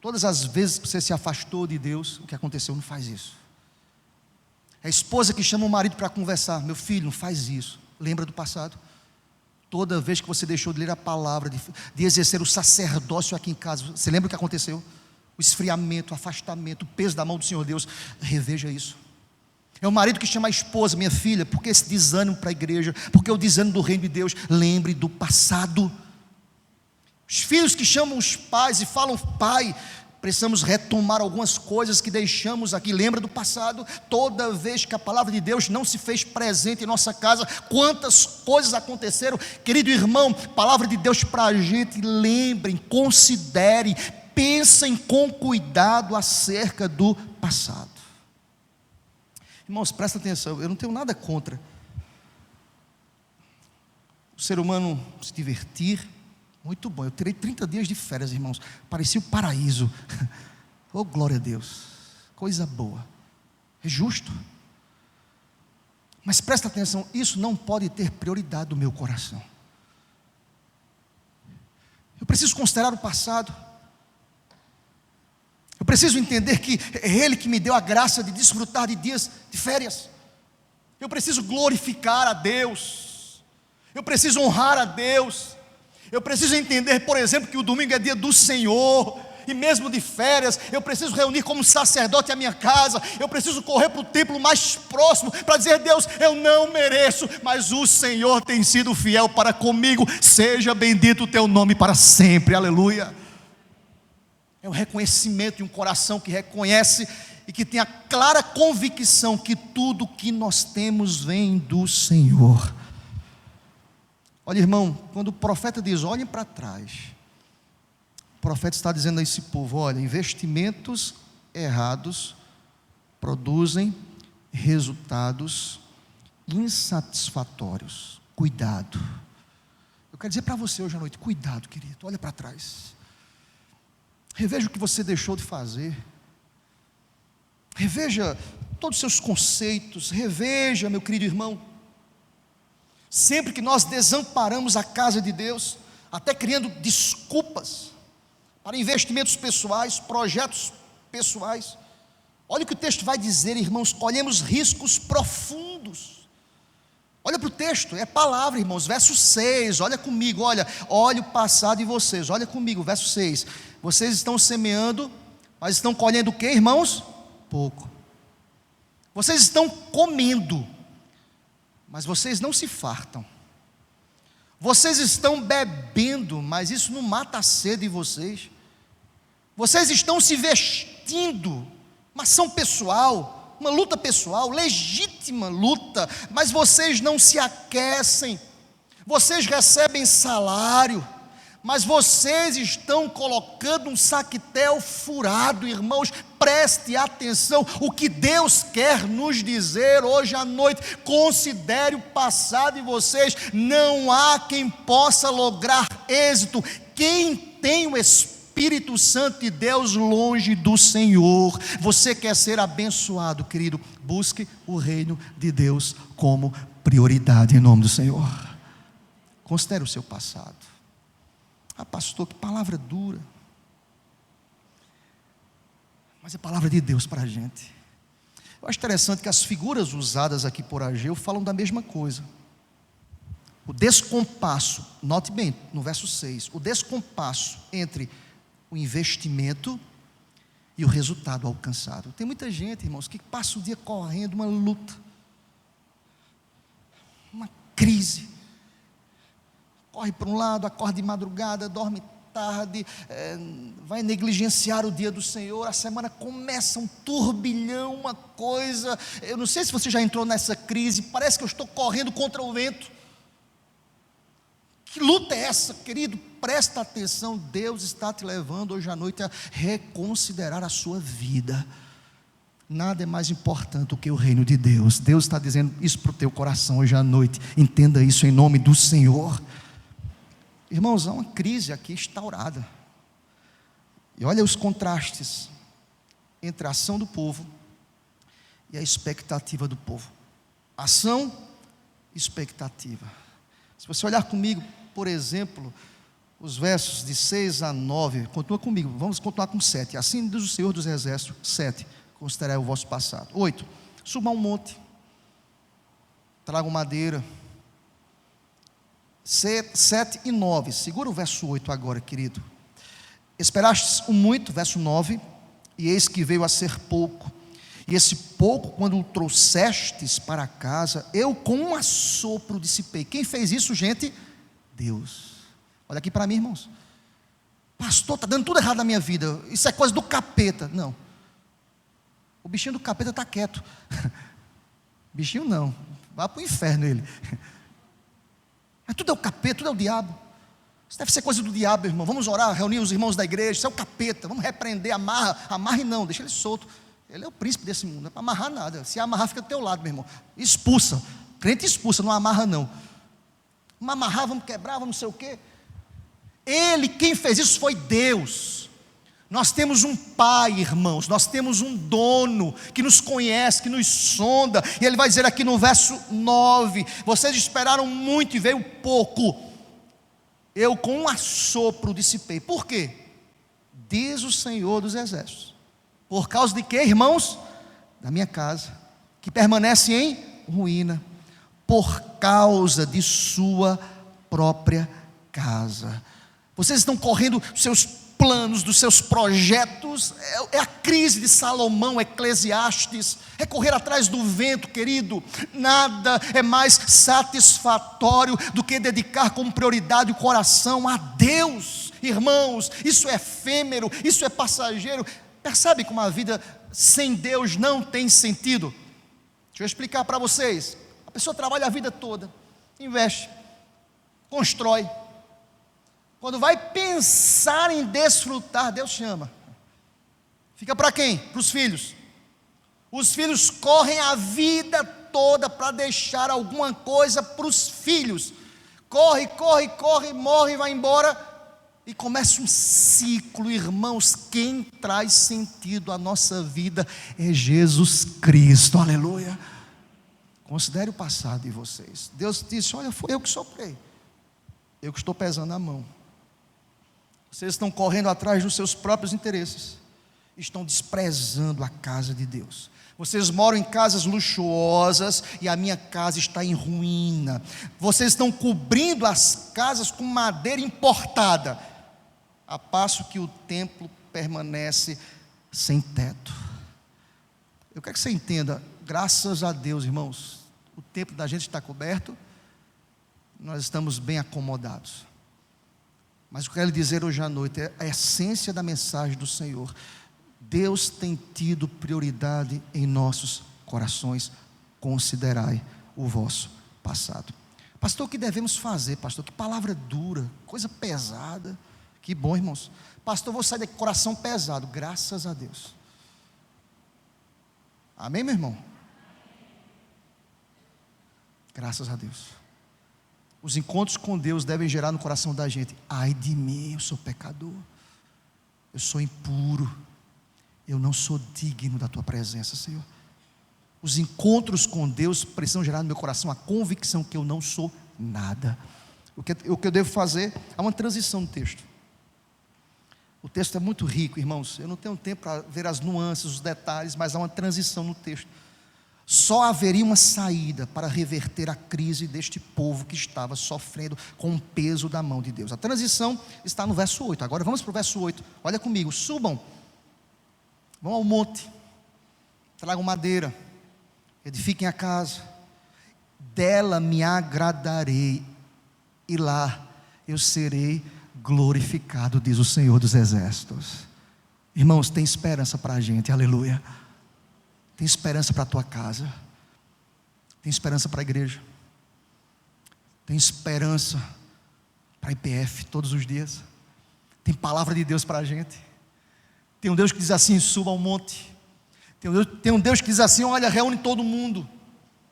Todas as vezes que você se afastou de Deus, o que aconteceu? Não faz isso. É a esposa que chama o marido para conversar: meu filho, não faz isso. Lembra do passado? Toda vez que você deixou de ler a palavra, de exercer o sacerdócio aqui em casa, você lembra o que aconteceu? O esfriamento, o afastamento, o peso da mão do Senhor Deus. Reveja isso. É o marido que chama a esposa: minha filha, por que esse desânimo para a igreja? Por que o desânimo do reino de Deus? Lembre do passado. Os filhos que chamam os pais e falam: pai, precisamos retomar algumas coisas que deixamos aqui. Lembra do passado? Toda vez que a palavra de Deus não se fez presente em nossa casa, quantas coisas aconteceram? Querido irmão, palavra de Deus para a gente, lembrem, considerem, pensem com cuidado acerca do passado. Irmãos, presta atenção, eu não tenho nada contra o ser humano se divertir. Muito bom, eu tirei 30 dias de férias, irmãos, parecia o paraíso. Oh, glória a Deus, coisa boa, é justo. Mas presta atenção, isso não pode ter prioridade no meu coração. Eu preciso considerar o passado. Eu preciso entender que é Ele que me deu a graça de desfrutar de dias de férias. Eu preciso glorificar a Deus. Eu preciso honrar a Deus. Eu preciso entender, por exemplo, que o domingo é dia do Senhor. E mesmo de férias, eu preciso reunir como sacerdote a minha casa. Eu preciso correr para o templo mais próximo para dizer: Deus, eu não mereço, mas o Senhor tem sido fiel para comigo. Seja bendito o teu nome para sempre, aleluia. É um reconhecimento de um coração que reconhece e que tem a clara convicção que tudo que nós temos vem do Senhor. Olha, irmão, quando o profeta diz: olhem para trás, o profeta está dizendo a esse povo: olha, investimentos errados produzem resultados insatisfatórios. Cuidado. Eu quero dizer para você hoje à noite: cuidado, querido, olha para trás. Reveja o que você deixou de fazer. Reveja todos os seus conceitos. Reveja, meu querido irmão. Sempre que nós desamparamos a casa de Deus, até criando desculpas para investimentos pessoais, projetos pessoais, olha o que o texto vai dizer, irmãos: colhemos riscos profundos. Olha para o texto, é palavra, irmãos, verso 6, olha comigo, olha o passado de vocês, olha comigo, verso 6, vocês estão semeando, mas estão colhendo o que, irmãos? Pouco. Vocês estão comendo, mas vocês não se fartam. Vocês estão bebendo, mas isso não mata a sede de vocês. Vocês estão se vestindo, uma ação pessoal, uma luta pessoal, legítima luta, mas vocês não se aquecem. Vocês recebem salário, mas vocês estão colocando um saquetel furado. Irmãos, preste atenção, o que Deus quer nos dizer hoje à noite: considere o passado de vocês. Não há quem possa lograr êxito, quem tem o Espírito Santo de Deus longe do Senhor. Você quer ser abençoado, querido? Busque o reino de Deus como prioridade, em nome do Senhor. Considere o seu passado. Ah, pastor, que palavra dura. Mas é palavra de Deus para a gente. Eu acho interessante que as figuras usadas aqui por Ageu falam da mesma coisa. O descompasso, note bem, no verso 6, o descompasso entre o investimento e o resultado alcançado. Tem muita gente, irmãos, que passa o dia correndo, uma luta, uma crise. Corre para um lado, acorda de madrugada, dorme tarde, vai negligenciar o dia do Senhor. A semana começa um turbilhão, uma coisa. Eu não sei se você já entrou nessa crise, parece que eu estou correndo contra o vento. Que luta é essa, querido? Presta atenção, Deus está te levando hoje à noite a reconsiderar a sua vida. Nada é mais importante do que o reino de Deus. Deus está dizendo isso para o teu coração hoje à noite. Entenda isso em nome do Senhor. Irmãos, há uma crise aqui instaurada. E olha os contrastes entre a ação do povo e a expectativa do povo. Ação, expectativa. Se você olhar comigo, por exemplo, os versos de 6 a 9, continua comigo, vamos continuar com 7. Assim diz o Senhor dos Exércitos. 7, considerai o vosso passado. 8, suba a um monte, tragam madeira. 7 e 9, segura o verso 8 agora, querido. Esperastes o muito, verso 9, e eis que veio a ser pouco. E esse pouco, quando o trouxestes para casa, eu com um assopro dissipei. Quem fez isso, gente? Deus. Olha aqui para mim, irmãos. Pastor, está dando tudo errado na minha vida, isso é coisa do capeta. Não, o bichinho do capeta está quieto. Bichinho não, vá para o inferno ele. Mas tudo é o capeta, tudo é o diabo. Isso deve ser coisa do diabo, irmão. Vamos orar, reunir os irmãos da igreja. Isso é o capeta, vamos repreender, amarre não, deixa ele solto. Ele é o príncipe desse mundo, não é para amarrar nada. Se amarrar, fica do teu lado, meu irmão. Expulsa, crente expulsa, não amarra não. Vamos amarrar, vamos quebrar, vamos não sei o quê. Ele, quem fez isso foi Deus. Nós temos um Pai, irmãos, nós temos um dono que nos conhece, que nos sonda, e Ele vai dizer aqui no verso 9: vocês esperaram muito e veio pouco, eu com um assopro dissipei. Por quê? Diz o Senhor dos Exércitos. Por causa de quê, irmãos? Da minha casa, que permanece em ruína, por causa de sua própria casa. Vocês estão correndo dos seus planos, dos seus projetos. É a crise de Salomão, Eclesiastes. É correr atrás do vento, querido. Nada é mais satisfatório do que dedicar como prioridade o coração a Deus. Irmãos, isso é efêmero, isso é passageiro. Percebe como a vida sem Deus não tem sentido? Deixa eu explicar para vocês. A pessoa trabalha a vida toda, investe, constrói. Quando vai pensar em desfrutar, Deus chama. Fica para quem? Para os filhos. Os filhos correm a vida toda para deixar alguma coisa para os filhos. Corre, morre, vai embora. E começa um ciclo, irmãos. Quem traz sentido à nossa vida é Jesus Cristo, aleluia. Considere o passado de vocês. Deus disse: olha, foi eu que soprei, eu que estou pesando a mão. Vocês estão correndo atrás dos seus próprios interesses, estão desprezando a casa de Deus. Vocês moram em casas luxuosas e a minha casa está em ruína. Vocês estão cobrindo as casas com madeira importada, a passo que o templo permanece sem teto. Eu quero que você entenda, graças a Deus, irmãos, o templo da gente está coberto, nós estamos bem acomodados. Mas o que eu quero lhe dizer hoje à noite é a essência da mensagem do Senhor. Deus tem tido prioridade em nossos corações. Considerai o vosso passado. Pastor, o que devemos fazer, pastor? Que palavra dura, coisa pesada. Que bom, irmãos. Pastor, eu vou sair daqui com o coração pesado. Graças a Deus. Amém, meu irmão? Graças a Deus. Os encontros com Deus devem gerar no coração da gente: ai de mim, eu sou pecador, eu sou impuro, eu não sou digno da tua presença, Senhor. Os encontros com Deus precisam gerar no meu coração a convicção que eu não sou nada. O que eu devo fazer? Há uma transição no texto. O texto é muito rico, irmãos. Eu não tenho tempo para ver as nuances, os detalhes, mas há uma transição no texto. Só haveria uma saída para reverter a crise deste povo que estava sofrendo com o peso da mão de Deus. A transição está no verso 8. Agora vamos para o verso 8. Olha comigo: subam, vão ao monte, tragam madeira, edifiquem a casa, dela me agradarei, e lá eu serei glorificado, diz o Senhor dos Exércitos. Irmãos, tem esperança para a gente, aleluia. Tem esperança para a tua casa, tem esperança para a igreja, tem esperança para a IPF todos os dias. Tem palavra de Deus para a gente. Tem um Deus que diz assim: suba ao monte. Tem um Deus que diz assim: olha, reúne todo mundo,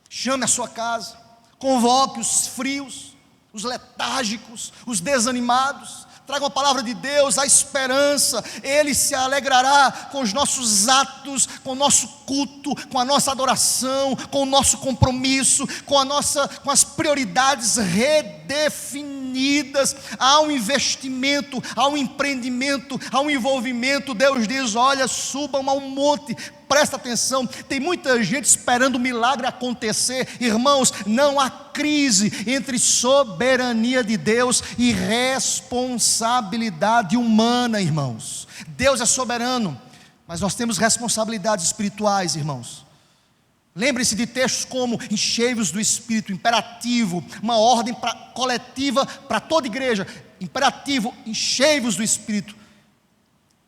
chame a sua casa, convoque os frios, os letárgicos, os desanimados. Traga a palavra de Deus, a esperança. Ele se alegrará com os nossos atos, com o nosso culto, com a nossa adoração, com o nosso compromisso, com as prioridades redefinidas. Há um investimento, há um empreendimento, há um envolvimento. Deus diz: olha, subam ao monte. Presta atenção, tem muita gente esperando o milagre acontecer. Irmãos, não há crise entre soberania de Deus e responsabilidade humana, irmãos. Deus é soberano, mas nós temos responsabilidades espirituais, irmãos. Lembre-se de textos como enchei-vos do Espírito, imperativo, uma ordem coletiva para toda igreja, imperativo, enchei-vos do Espírito.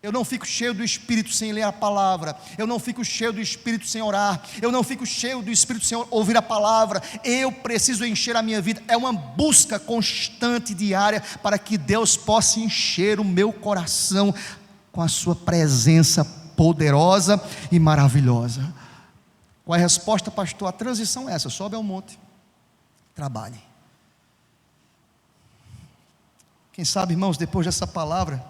Eu não fico cheio do Espírito sem ler a palavra, eu não fico cheio do Espírito sem orar, eu não fico cheio do Espírito sem ouvir a palavra. Eu preciso encher a minha vida, é uma busca constante, diária, para que Deus possa encher o meu coração com a sua presença poderosa e maravilhosa. Qual é a resposta, pastor? A transição é essa: sobe ao monte, trabalhe. Quem sabe, irmãos, depois dessa palavra,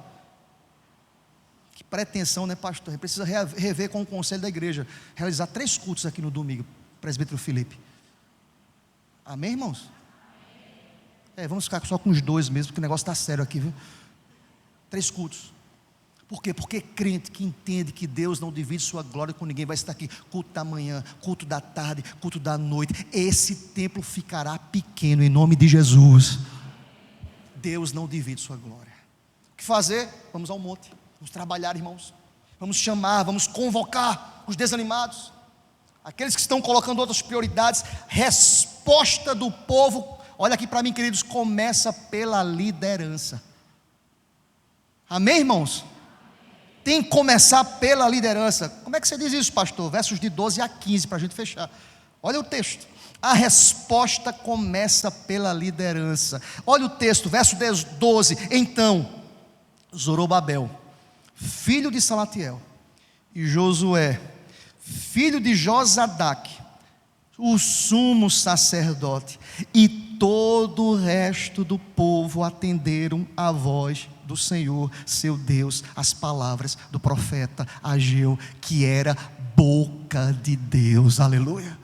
que pretensão, né, pastor? A gente precisa rever com o conselho da igreja, realizar 3 cultos aqui no domingo, presbítero Felipe. Amém, irmãos? Vamos ficar só com os 2 mesmo, porque o negócio está sério aqui, viu? 3 cultos. Por quê? Porque crente que entende que Deus não divide sua glória com ninguém, vai estar aqui, culto da manhã, culto da tarde, culto da noite, esse templo ficará pequeno em nome de Jesus. Deus não divide sua glória. O que fazer? Vamos ao monte, vamos trabalhar, irmãos, vamos chamar, vamos convocar os desanimados, aqueles que estão colocando outras prioridades. Resposta do povo, olha aqui para mim, queridos, começa pela liderança. Amém, irmãos? Tem que começar pela liderança. Como é que você diz isso, pastor? Versos de 12 a 15 para a gente fechar. Olha o texto. A resposta começa pela liderança. Olha o texto, verso 12. Então, Zorobabel, filho de Salatiel, e Josué, filho de Josadaque, o sumo sacerdote, e todo o resto do povo atenderam a voz do Senhor, seu Deus, as palavras do profeta Ageu, que era boca de Deus. Aleluia.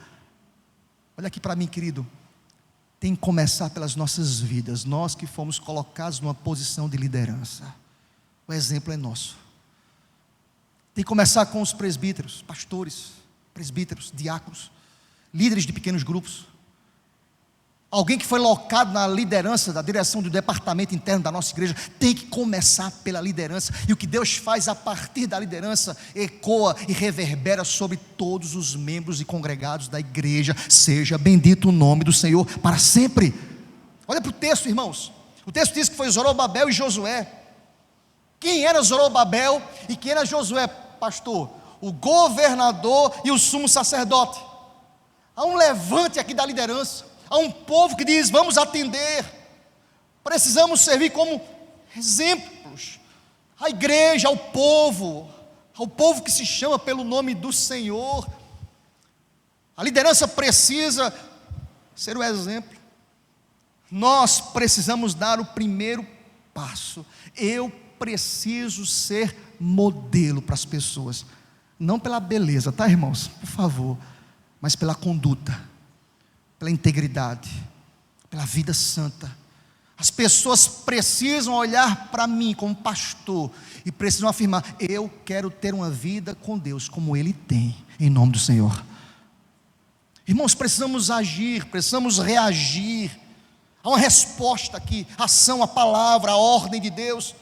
Olha aqui para mim, querido, tem que começar pelas nossas vidas, nós que fomos colocados numa posição de liderança, o exemplo é nosso. Tem que começar com os presbíteros, pastores, presbíteros, diáconos, líderes de pequenos grupos, alguém que foi locado na liderança, da direção do departamento interno da nossa igreja. Tem que começar pela liderança, e o que Deus faz a partir da liderança ecoa e reverbera sobre todos os membros e congregados da igreja. Seja bendito o nome do Senhor para sempre. Olha para o texto, irmãos, o texto diz que foi Zorobabel e Josué. Quem era Zorobabel e quem era Josué, pastor? O governador e o sumo sacerdote. Há um levante aqui da liderança. Há um povo que diz: vamos atender, precisamos servir como exemplos à igreja, ao povo que se chama pelo nome do Senhor. A liderança precisa ser o exemplo. Nós precisamos dar o primeiro passo. Eu preciso ser modelo para as pessoas, não pela beleza, tá, irmãos? Por favor, mas pela conduta, pela integridade, pela vida santa. As pessoas precisam olhar para mim como pastor e precisam afirmar: eu quero ter uma vida com Deus como Ele tem, em nome do Senhor. Irmãos, precisamos agir, precisamos reagir. Há uma resposta aqui, ação, a palavra, a ordem de Deus.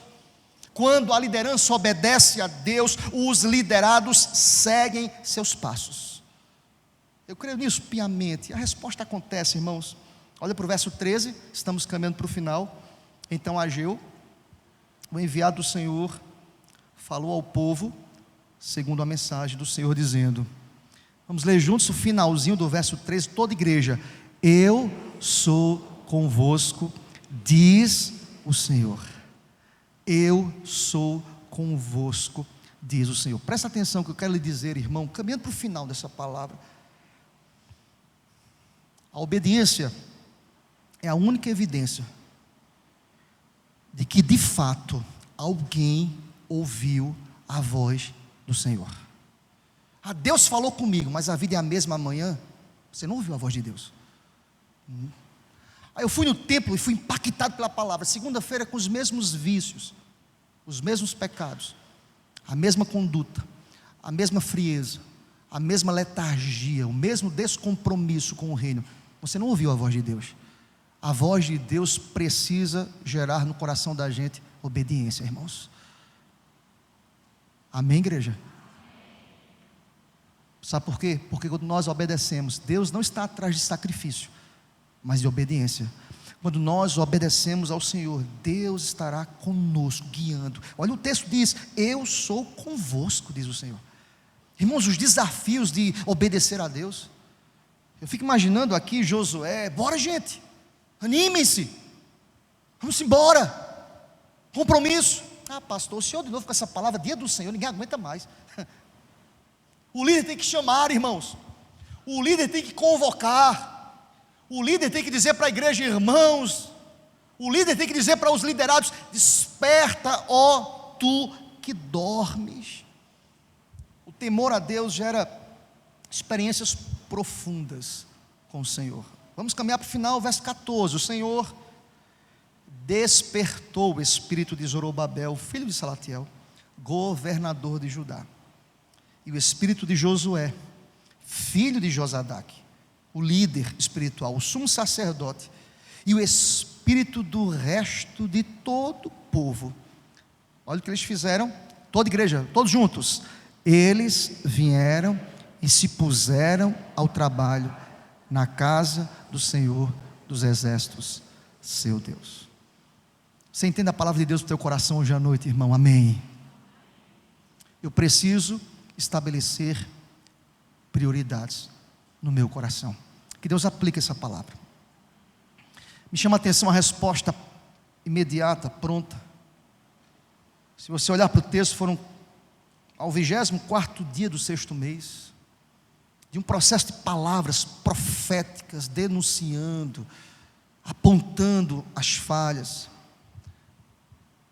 Quando a liderança obedece a Deus, os liderados seguem seus passos. Eu creio nisso piamente. A resposta acontece, irmãos. Olha para o verso 13, estamos caminhando para o final. Então Ageu, o enviado do Senhor, falou ao povo segundo a mensagem do Senhor, dizendo: vamos ler juntos o finalzinho do verso 13, toda a igreja. Eu sou convosco, diz o Senhor. Eu sou convosco, diz o Senhor. Presta atenção que eu quero lhe dizer, irmão, caminhando para o final dessa palavra. A obediência é a única evidência de que de fato alguém ouviu a voz do Senhor. Deus falou comigo, mas a vida é a mesma amanhã. Você não ouviu a voz de Deus. Aí eu fui no templo e fui impactado pela palavra. Segunda-feira, com os mesmos vícios, os mesmos pecados, a mesma conduta, a mesma frieza, a mesma letargia, o mesmo descompromisso com o reino. Você não ouviu a voz de Deus. A voz de Deus precisa gerar no coração da gente obediência, irmãos. Amém, igreja? Sabe por quê? Porque quando nós obedecemos, Deus não está atrás de sacrifício, mas de obediência. Quando nós obedecemos ao Senhor, Deus estará conosco, guiando. Olha, o texto diz: eu sou convosco, diz o Senhor. Irmãos, os desafios de obedecer a Deus. Eu fico imaginando aqui Josué: bora, gente, animem-se, vamos embora, compromisso. Ah, pastor, o senhor de novo com essa palavra, dia do Senhor, ninguém aguenta mais. O líder tem que chamar, irmãos. O líder tem que convocar. O líder tem que dizer para a igreja: irmãos. O líder tem que dizer para os liderados: desperta, ó tu que dormes. O temor a Deus gera experiências profundas com o Senhor. Vamos caminhar para o final, verso 14. O Senhor despertou o espírito de Zorobabel, filho de Salatiel, governador de Judá, e o espírito de Josué, filho de Josadaque, o líder espiritual, o sumo sacerdote, e o espírito do resto de todo o povo. Olha o que eles fizeram, toda a igreja, todos juntos. Eles vieram e se puseram ao trabalho na casa do Senhor dos exércitos, seu Deus. Você entende a palavra de Deus para o teu coração hoje à noite, irmão? Amém. Eu preciso estabelecer prioridades no meu coração. Que Deus aplique essa palavra. Me chama a atenção a resposta imediata, pronta. Se você olhar para o texto, foram ao 24º dia do 6º mês, de um processo de palavras proféticas, denunciando, apontando as falhas.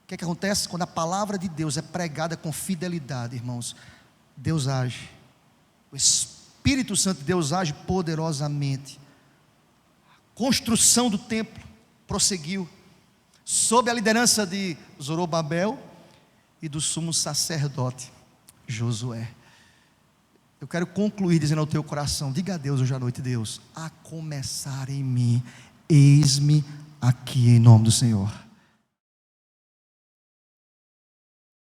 O que é que acontece? Quando a palavra de Deus é pregada com fidelidade, irmãos, Deus age. O Espírito Santo de Deus age poderosamente. A construção do templo prosseguiu, sob a liderança de Zorobabel e do sumo sacerdote Josué. Eu quero concluir dizendo ao teu coração: diga a Deus hoje à noite: Deus, a começar em mim, eis-me aqui em nome do Senhor.